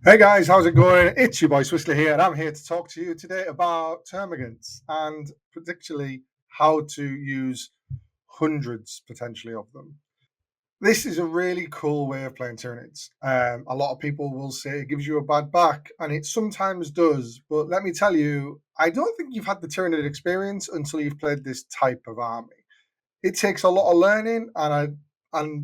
Hey guys, how's it going? It's your boy Swizzler here, and I'm here to talk to you today about termagants and particularly how to use hundreds potentially of them. This is a really cool way of playing Tyranids. A lot of people will say it gives you a bad back, and it sometimes does. But let me tell you, I don't think you've had the Tyranid experience until you've played this type of army. It takes a lot of learning, and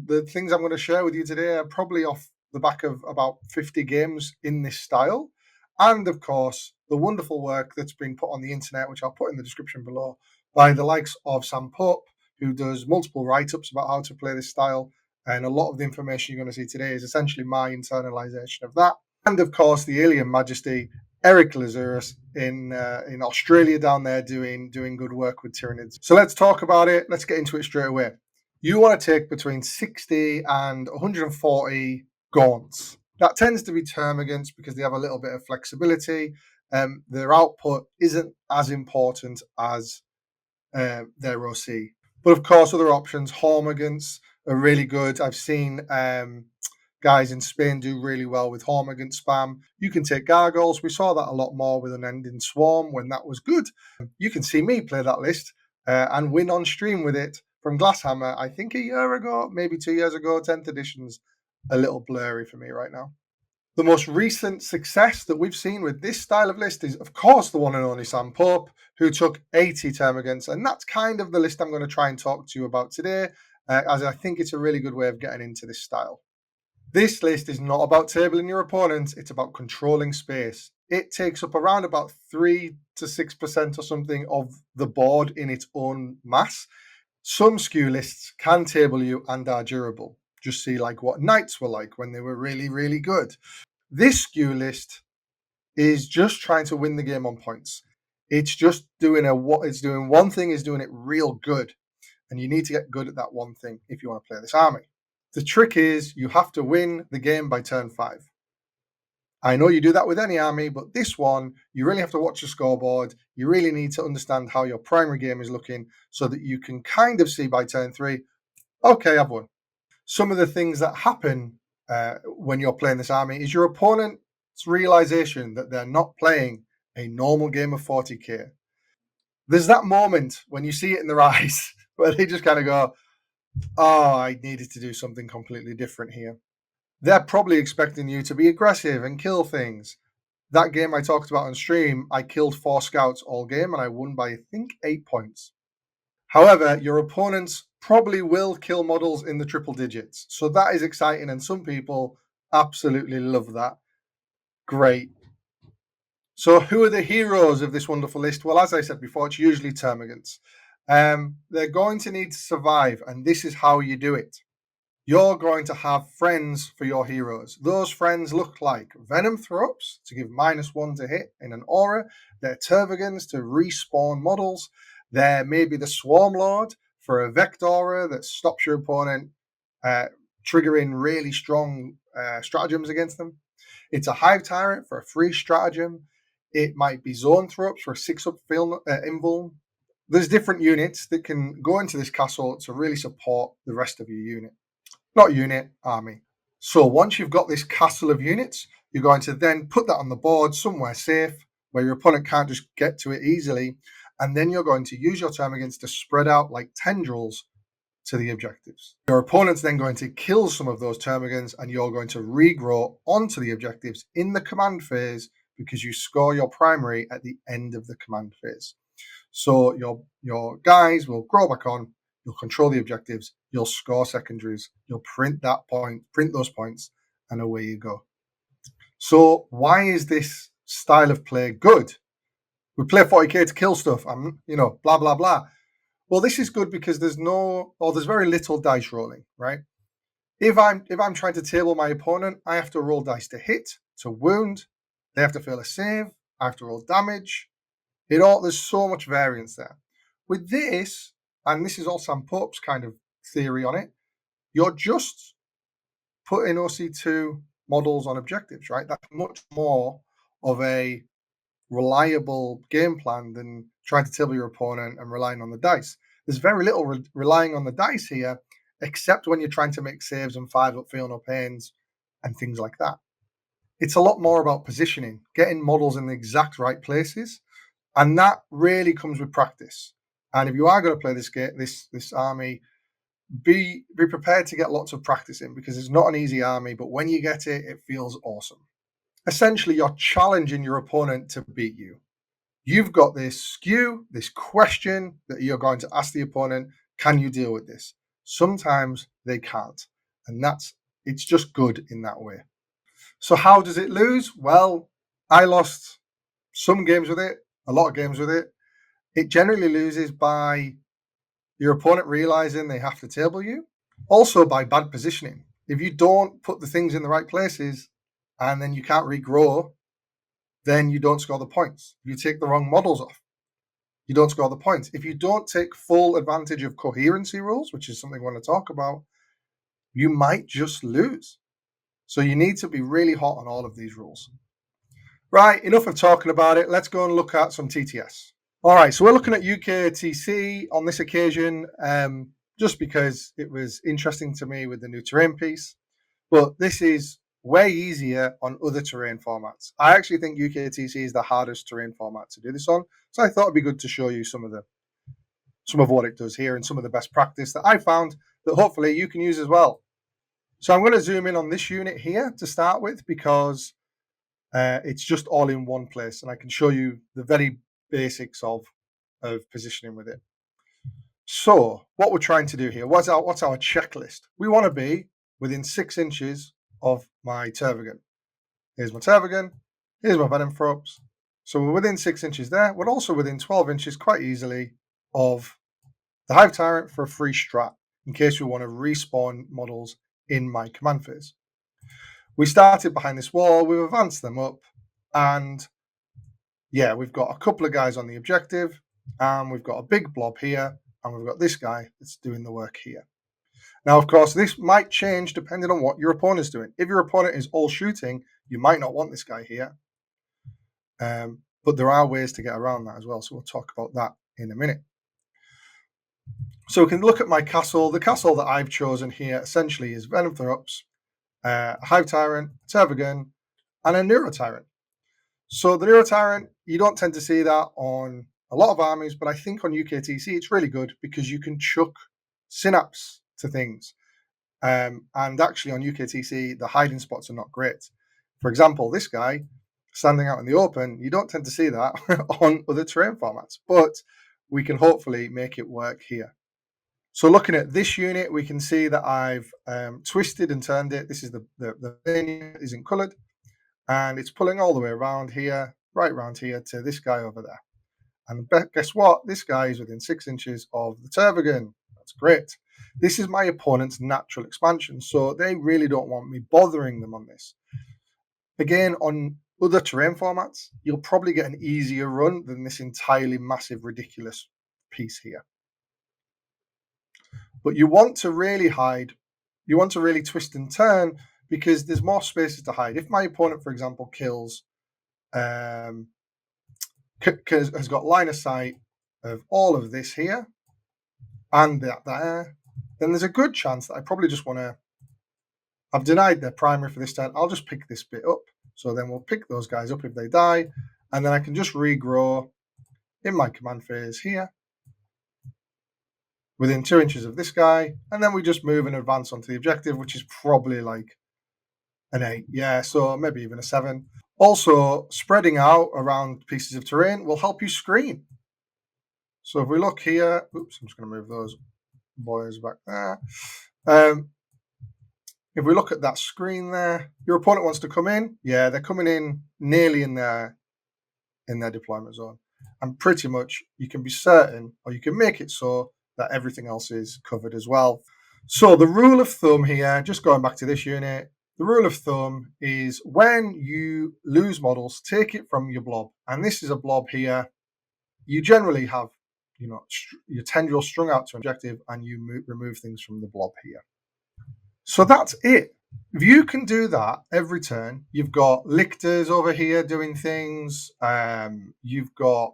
the things I'm going to share with you today are probably off the back of about 50 games in this style, and of course the wonderful work that's been put on the internet, which I'll put in the description below, by the likes of Sam Pope, who does multiple write-ups about how to play this style. And a lot of the information you're going to see today is essentially my internalization of that. And of course, the Alien Majesty, Eric Lazarus in Australia down there doing good work with Tyranids. So let's talk about it. Let's get into it straight away. You want to take between 60 and 140 gaunts. That tends to be termagants because they have a little bit of flexibility. Their output isn't as important as their OC. But of course, other options, Hormigants are really good. I've seen guys in Spain do really well with Hormigant spam. You can take Gargoyles. We saw that a lot more with Unending Swarm when that was good. You can see me play that list and win on stream with it from Glasshammer, I think a year ago, maybe 2 years ago. 10th edition's a little blurry for me right now. The most recent success that we've seen with this style of list is, of course, the one and only Sam Pope, who took 80 termagants. And that's kind of the list I'm going to try and talk to you about today, as I think it's a really good way of getting into this style. This list is not about tabling your opponents, it's about controlling space. It takes up around about 3 to 6% or something of the board in its own mass. Some skew lists can table you and are durable. Just see like what Knights were like when they were really, really good. This skew list is just trying to win the game on points. It's just doing it's doing one thing, is doing it real good. And you need to get good at that one thing if you want to play this army. The trick is you have to win the game by turn 5. I know you do that with any army, but this one, you really have to watch the scoreboard. You really need to understand how your primary game is looking so that you can kind of see by turn 3, okay, I've won. Some of the things that happen when you're playing this army is your opponent's realization that they're not playing a normal game of 40k. There's that moment when you see it in their eyes where they just kind of go, oh, I needed to do something completely different here. They're probably expecting you to be aggressive and kill things. That game I talked about on stream, I killed 4 scouts all game and I won by, I think, 8 points. However, your opponents probably will kill models in the triple digits. So that is exciting, and some people absolutely love that. Great. So who are the heroes of this wonderful list? Well, as I said before, it's usually termagants. They're going to need to survive, and this is how you do it. You're going to have friends for your heroes. Those friends look like Venom Throps to give -1 to hit in an aura. They're Tervagants to respawn models. There may be the Swarm Lord for a Vectora that stops your opponent triggering really strong stratagems against them. It's a Hive Tyrant for a free stratagem. It might be Zone Throps for a 6-up invuln. There's different units that can go into this castle to really support the rest of your unit. Not unit, army. So once you've got this castle of units, you're going to then put that on the board somewhere safe where your opponent can't just get to it easily. And then you're going to use your termagants to spread out like tendrils to the objectives. Your opponent's then going to kill some of those termagants and you're going to regrow onto the objectives in the command phase because you score your primary at the end of the command phase. So your guys will grow back on, you'll control the objectives, you'll score secondaries, you'll print those points, and away you go. So why is this style of play good? We play 40k to kill stuff, and blah blah blah. Well, this is good because there's very little dice rolling, right? If I'm trying to table my opponent, I have to roll dice to hit, to wound, they have to fail a save, I have to roll damage. There's so much variance there. With this, and this is all Sam Pope's kind of theory on it, you're just putting OC2 models on objectives, right? That's much more of a reliable game plan than trying to table your opponent and relying on the dice. There's very little relying on the dice here, except when you're trying to make saves and 5-up feel no pains and things like that. It's a lot more about positioning, getting models in the exact right places, and that really comes with practice. And if you are going to play this army, be prepared to get lots of practice in, because it's not an easy army, but when you get it, it feels awesome. Essentially, you're challenging your opponent to beat you. You've got this skew, this question that you're going to ask the opponent, can you deal with this? Sometimes they can't, and it's just good in that way. So how does it lose? Well, I lost some games with it, a lot of games with it. It generally loses by your opponent realizing they have to table you. Also by bad positioning. If you don't put the things in the right places and then you can't regrow, then you don't score the points. If you take the wrong models off, you don't score the points. If you don't take full advantage of coherency rules, which is something we want to talk about, you might just lose. So you need to be really hot on all of these rules. Right, enough of talking about it. Let's go and look at some TTS. All right, so we're looking at UKTC on this occasion, just because it was interesting to me with the new terrain piece. But this is way easier on other terrain formats. I actually think UKTC is the hardest terrain format to do this on. So I thought it'd be good to show you some of what it does here and some of the best practice that I found that hopefully you can use as well. So I'm going to zoom in on this unit here to start with, because it's just all in one place, and I can show you the very basics of positioning with it. So what we're trying to do here, what's our checklist? We want to be within 6 inches of my Termagant. Here's my Termagant, here's my Venomthrops. So we're within 6 inches there. We're also within 12 inches quite easily of the Hive Tyrant for a free strat, in case we want to respawn models in my command phase. We started behind this wall, we've advanced them up, and yeah, we've got a couple of guys on the objective, and we've got a big blob here, and we've got this guy that's doing the work here. Now, of course, this might change depending on what your opponent's doing. If your opponent is all shooting, you might not want this guy here. But there are ways to get around that as well, so we'll talk about that in a minute. So we can look at my castle. The castle that I've chosen here essentially is Venomthrops, a Hive Tyrant, Termagant, and a Neurotyrant. So the Neurotyrant, you don't tend to see that on a lot of armies, but I think on UKTC it's really good because you can chuck synapse to things. And actually on UKTC, the hiding spots are not great. For example, this guy standing out in the open, you don't tend to see that on other terrain formats, but we can hopefully make it work here. So looking at this unit, we can see that I've twisted and turned it. This is the main unit isn't colored, and it's pulling all the way around here, right around here to this guy over there. And guess what? This guy is within 6 inches of the Termagant. That's great. This is my opponent's natural expansion, so they really don't want me bothering them on this. Again, on other terrain formats, you'll probably get an easier run than this entirely massive, ridiculous piece here. But you want to really hide, you want to really twist and turn, because there's more spaces to hide. If my opponent, for example, kills, has got line of sight of all of this here and that there, then there's a good chance that I probably just want to, I've denied their primary for this turn, I'll just pick this bit up. So then we'll pick those guys up if they die, and then I can just regrow in my command phase here within 2 inches of this guy, and then we just move and advance onto the objective, which is probably like an 8. Yeah, so maybe even a 7. Also, spreading out around pieces of terrain will help you screen. So if we look here, oops, I'm just going to move those boys back there. If we look at that screen there, your opponent wants to come in. Yeah, they're coming in nearly in their deployment zone. And pretty much you can be certain, or you can make it so that everything else is covered as well. So the rule of thumb here, just going back to this unit, the rule of thumb is when you lose models, take it from your blob. And this is a blob here. You generally have, your tendril strung out to an objective, and you remove things from the blob here. So that's it. If you can do that every turn, you've got lictors over here doing things. You've got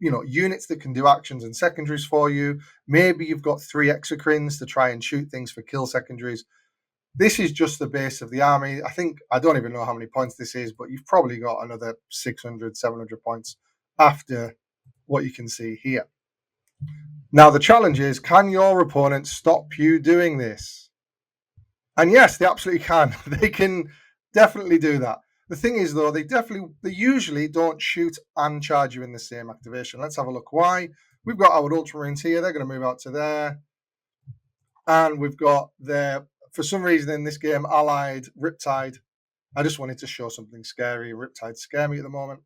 units that can do actions and secondaries for you. Maybe you've got 3 exocrines to try and shoot things for kill secondaries. This is just the base of the army. I don't even know how many points this is, but you've probably got another 600, 700 points after what you can see here. Now, the challenge is, can your opponent stop you doing this? And yes, they absolutely can. They can definitely do that. The thing is, though, they usually don't shoot and charge you in the same activation. Let's have a look why. We've got our Ultramarines here. They're going to move out to there. And we've got their, for some reason in this game, allied Riptide. I just wanted to show something scary. Riptide scare me at the moment.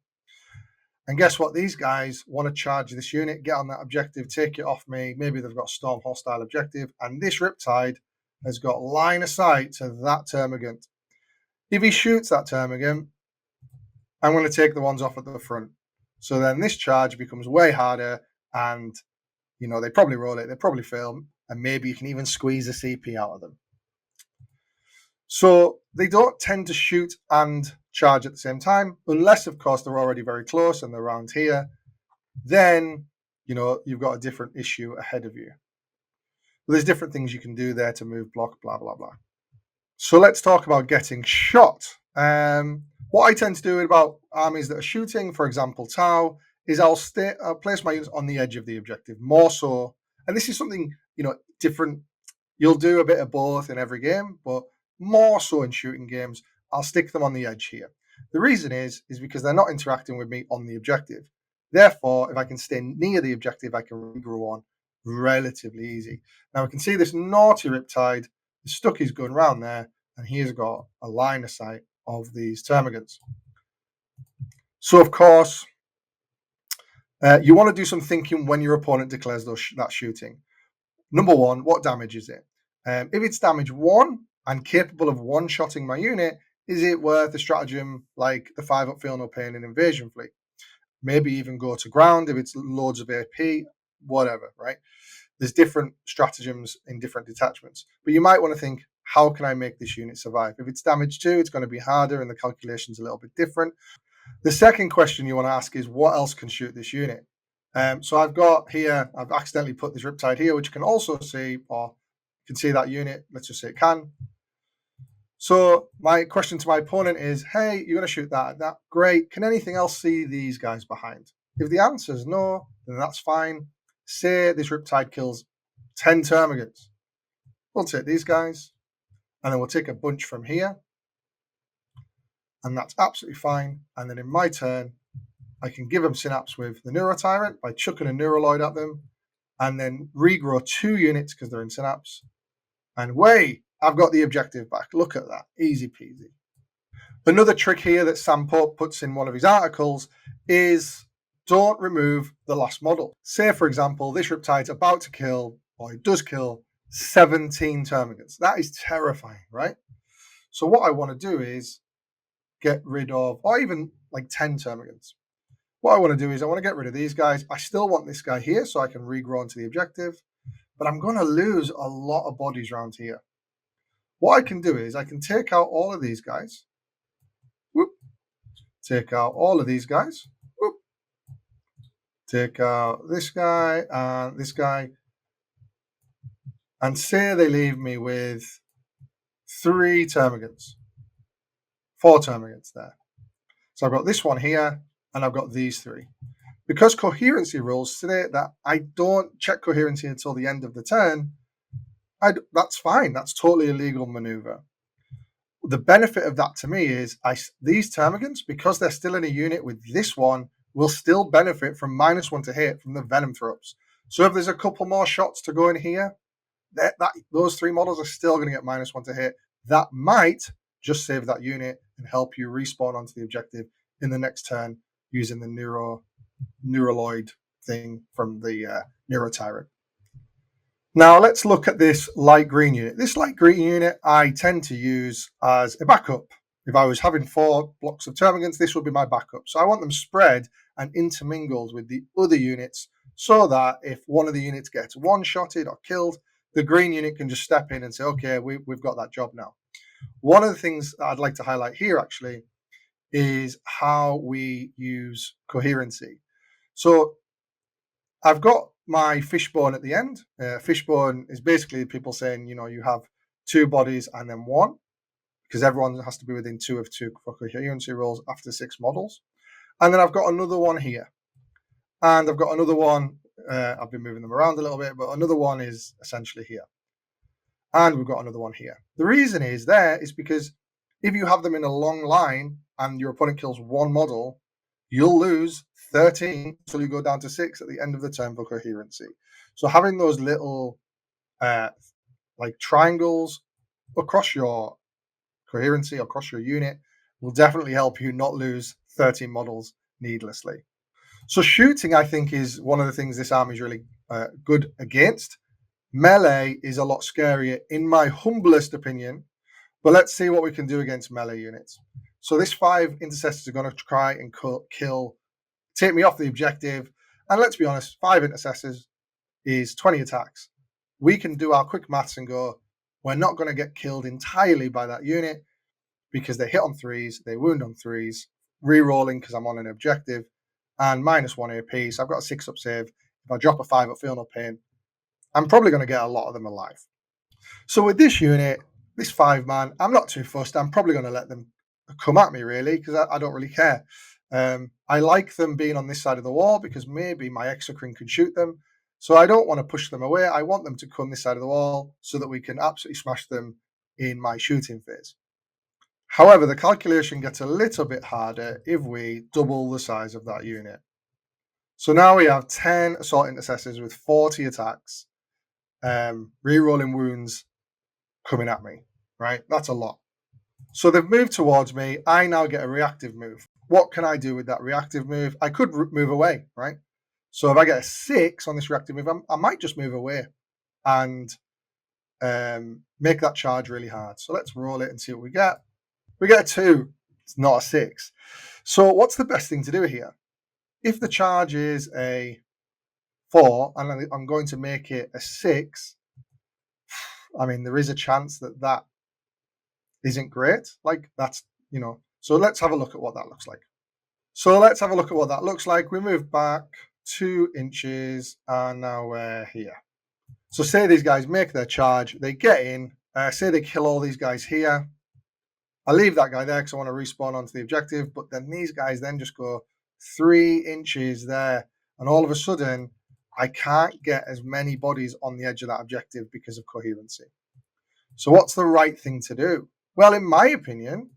And guess what? These guys want to charge this unit, get on that objective, take it off me. Maybe they've got Storm hostile objective. And this Riptide has got line of sight to that Termagant. If he shoots that Termagant, I'm going to take the ones off at the front. So then this charge becomes way harder, and they probably roll it, they probably fail, and maybe you can even squeeze a CP out of them. So they don't tend to shoot and charge at the same time, unless, of course, they're already very close and they're around here. Then, you've got a different issue ahead of you. There's different things you can do there to move, block, blah, blah, blah. So let's talk about getting shot. What I tend to do about armies that are shooting, for example, Tau, is I'll place my units on the edge of the objective, more so. And this is something, different. You'll do a bit of both in every game, but more so in shooting games, I'll stick them on the edge here. The reason is because they're not interacting with me on the objective. Therefore, if I can stay near the objective, I can regroup on relatively easy. Now we can see this naughty Riptide has stuck his gun around there, and he's got a line of sight of these Termagants. So, of course, you want to do some thinking when your opponent declares that shooting. Number one, what damage is it? If it's damage 1 and capable of one-shotting my unit, is it worth a stratagem like the 5-up Feel No Pain and Invasion Fleet? Maybe even go to ground if it's loads of AP, whatever, right? There's different stratagems in different detachments. But you might want to think, how can I make this unit survive? If it's damage 2, it's going to be harder and the calculation's a little bit different. The second question you want to ask is, what else can shoot this unit? So I've got here, I've accidentally put this Riptide here, which you can also see, or you can see that unit. Let's just say it can. So my question to my opponent is, hey, you're going to shoot that. Great. Can anything else see these guys behind? If the answer is no, then that's fine. Say this Riptide kills 10 Termagants. We'll take these guys, and then we'll take a bunch from here. And that's absolutely fine. And then in my turn, I can give them Synapse with the Neurotyrant by chucking a Neuraloid at them, and then regrow 2 units because they're in Synapse. And I've got the objective back. Look at that. Easy peasy. Another trick here that Sam Pope puts in one of his articles is don't remove the last model. Say, for example, this Riptide's about to kill, or it does kill, 17 Termagants. That is terrifying, right? So what I want to do is get rid of, or even like 10 Termagants. What I want to do is I want to get rid of these guys. I still want this guy here so I can regrow into the objective, but I'm going to lose a lot of bodies around here. What I can do is I can take out all of these guys. Whoop. Take out all of these guys. Whoop. Take out this guy and this guy. And say they leave me with 3 Termagants. 4 Termagants there. So I've got this one here, and I've got these 3. Because coherency rules state that I don't check coherency until the end of the turn, that's fine. That's totally a legal maneuver. The benefit of that to me is these Termagants, because they're still in a unit with this one, will still benefit from -1 to hit from the Venom Throps. So if there's a couple more shots to go in here, those 3 models are still going to get -1 to hit. That might just save that unit and help you respawn onto the objective in the next turn using the Neuraloid thing from the Neurotyrant. Now let's look at this light green unit. This light green unit I tend to use as a backup. If I was having 4 blocks of Termagants, this would be my backup. So I want them spread and intermingled with the other units so that if one of the units gets one-shotted or killed, the green unit can just step in and say, okay, we've got that job now. One of the things that I'd like to highlight here actually is how we use coherency. So I've got my fishbone at the end. Fishbone is basically people saying, you have 2 bodies, and then 1, because everyone has to be within 2 of 2 for coherency rolls after 6 models. And then I've got another one here. And I've got another one, I've been moving them around a little bit, but another one is essentially here. And we've got another one here. The reason is because if you have them in a long line and your opponent kills 1 model, you'll lose 13 until you go down to 6 at the end of the turn for coherency. So having those little like triangles across your coherency, across your unit, will definitely help you not lose 13 models needlessly. So shooting, I think, is one of the things this army is really good against. Melee is a lot scarier, in my humblest opinion, but let's see what we can do against melee units. So this 5 intercessors are going to try and take me off the objective. And let's be honest, 5 intercessors is 20 attacks. We can do our quick maths and go, we're not going to get killed entirely by that unit because they hit on 3s, they wound on 3s, re-rolling because I'm on an objective, and -1 AP. So I've got a 6-up save. If I drop a 5-up, feel no pain, I'm probably going to get a lot of them alive. So with this unit, this 5-man, I'm not too fussed. I'm probably going to let them come at me, really, because I don't really care. I like them being on this side of the wall because maybe my exocrine can shoot them. So I don't want to push them away. I want them to come this side of the wall so that we can absolutely smash them in my shooting phase. However, the calculation gets a little bit harder if we double the size of that unit. So now we have 10 assault intercessors with 40 attacks, re-rolling wounds coming at me, right? That's a lot. So they've moved towards me. I now get a reactive move. What can I do with that reactive move? I could move away, right? So if I get a 6 on this reactive move, I might just move away and make that charge really hard. So let's roll it and see what we get. We get a 2. It's not a 6. So what's the best thing to do here? If the charge is a 4 and I'm going to make it a 6, I mean, there is a chance that that isn't great. Like that's, so let's have a look at what that looks like. We move back 2 inches and now we're here. So say these guys make their charge, they get in, say they kill all these guys here. I leave that guy there because I want to respawn onto the objective, but then these guys then just go 3 inches there, and all of a sudden I can't get as many bodies on the edge of that objective because of coherency. So what's the right thing to do? Well, in my opinion,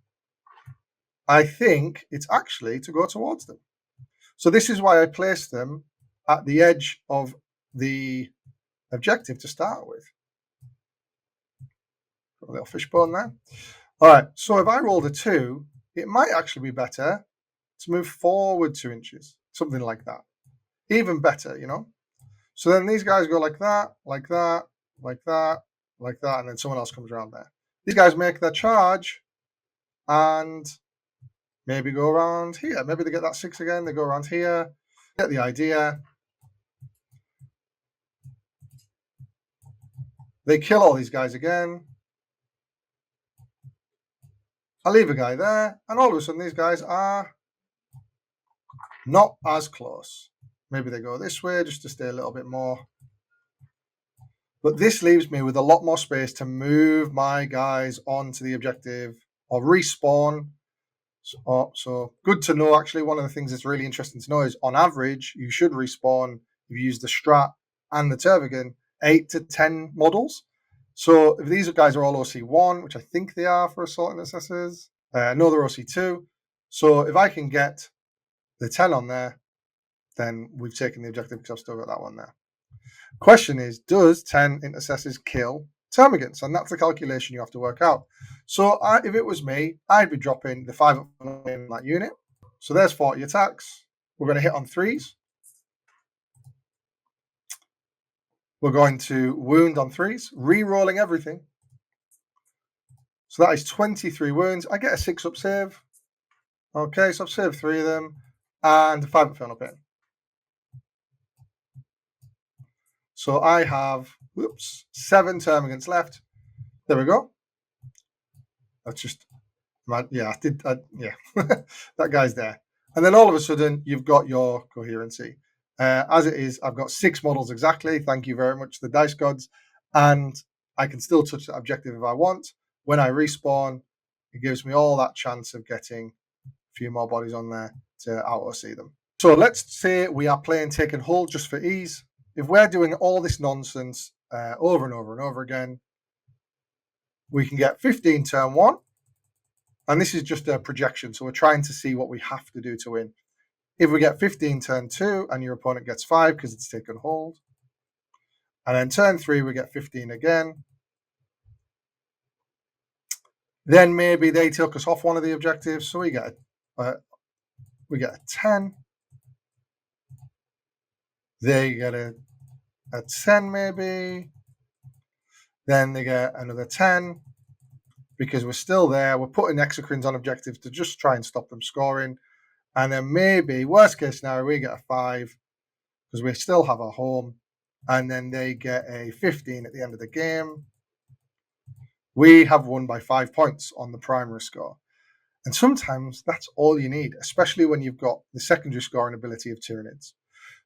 I think it's actually to go towards them. So this is why I placed them at the edge of the objective to start with. Got a little fishbone there. All right, so if I rolled a 2, it might actually be better to move forward 2 inches, something like that. Even better, So then these guys go like that, like that, like that, like that, and then someone else comes around there. These guys make their charge and maybe go around here. Maybe they get that 6 again, they go around here. Get the idea. They kill all these guys again. I leave a guy there, and all of a sudden these guys are not as close. Maybe they go this way just to stay a little bit more. But this leaves me with a lot more space to move my guys onto the objective or respawn. So good to know, actually. One of the things that's really interesting to know is on average, you should respawn, if you use the Strat and the Termagant, 8 to 10 models. So if these guys are all OC1, which I think they are for assault intercessors, no, they're OC2. So if I can get the 10 on there, then we've taken the objective because I've still got that one there. Question is, does 10 intercessors kill Termagants? And that's the calculation you have to work out. So if it was me, I'd be dropping the 5 in that unit. So there's 40 attacks. We're going to hit on 3s. We're going to wound on 3s, re-rolling everything. So that is 23 wounds. I get a 6-up save. Okay, so I've saved 3 of them. And 5-up feel no pain. So I have, 7 Termagants left. There we go. That's just, yeah, that guy's there. And then all of a sudden, you've got your coherency. As it is, I've got 6 models exactly. Thank you very much, the dice gods. And I can still touch that objective if I want. When I respawn, it gives me all that chance of getting a few more bodies on there to auto-see them. So let's say we are playing take and hold just for ease. If we're doing all this nonsense over and over and over again, we can get 15 turn 1. And this is just a projection, so we're trying to see what we have to do to win. If we get 15 turn 2 and your opponent gets 5 because it's take and hold, and then turn 3 we get 15 again, then maybe they took us off one of the objectives, so we get a 10. They get a 10 maybe. Then they get another 10 because we're still there. We're putting exocrines on objectives to just try and stop them scoring. And then maybe, worst case scenario, we get a 5 because we still have our home. And then they get a 15 at the end of the game. We have won by 5 points on the primary score. And sometimes that's all you need, especially when you've got the secondary scoring ability of Tyranids.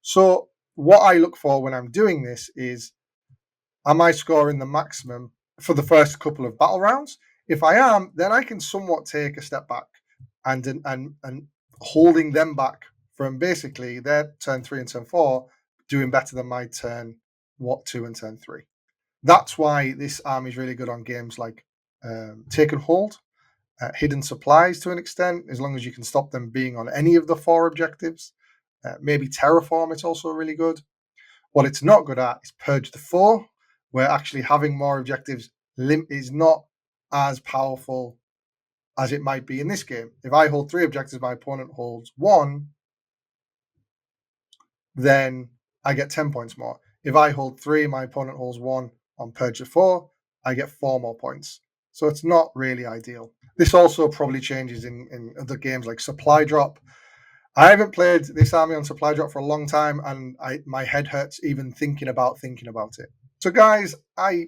So what I look for when I'm doing this is, am I scoring the maximum for the first couple of battle rounds? If I am, then I can somewhat take a step back and holding them back from basically their turn 3 and turn 4 doing better than my turn 2 and turn 3. That's why this army is really good on games like take and hold, hidden supplies to an extent, as long as you can stop them being on any of the 4 objectives. Maybe terraform, it's also really good. What it's not good at is purge the 4, where actually having more objectives is not as powerful as it might be in this game. If I hold 3 objectives, my opponent holds 1, then I get 10 points more. If I hold 3, my opponent holds 1 on purge of 4, I get 4 more points. So it's not really ideal. This also probably changes in other games like supply drop. I haven't played this army on supply drop for a long time, and my head hurts even thinking about it. So guys, I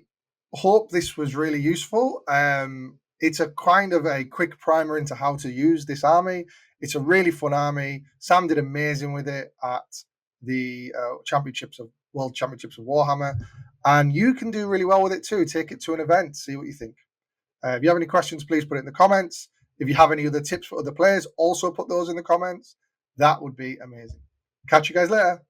hope this was really useful. It's a kind of a quick primer into how to use this army. It's a really fun army. Sam did amazing with it at the World Championships of Warhammer, and you can do really well with it too. Take it to an event, see what you think. If you have any questions, please put it in the comments. If you have any other tips for other players, also put those in the comments. That would be amazing. Catch you guys later.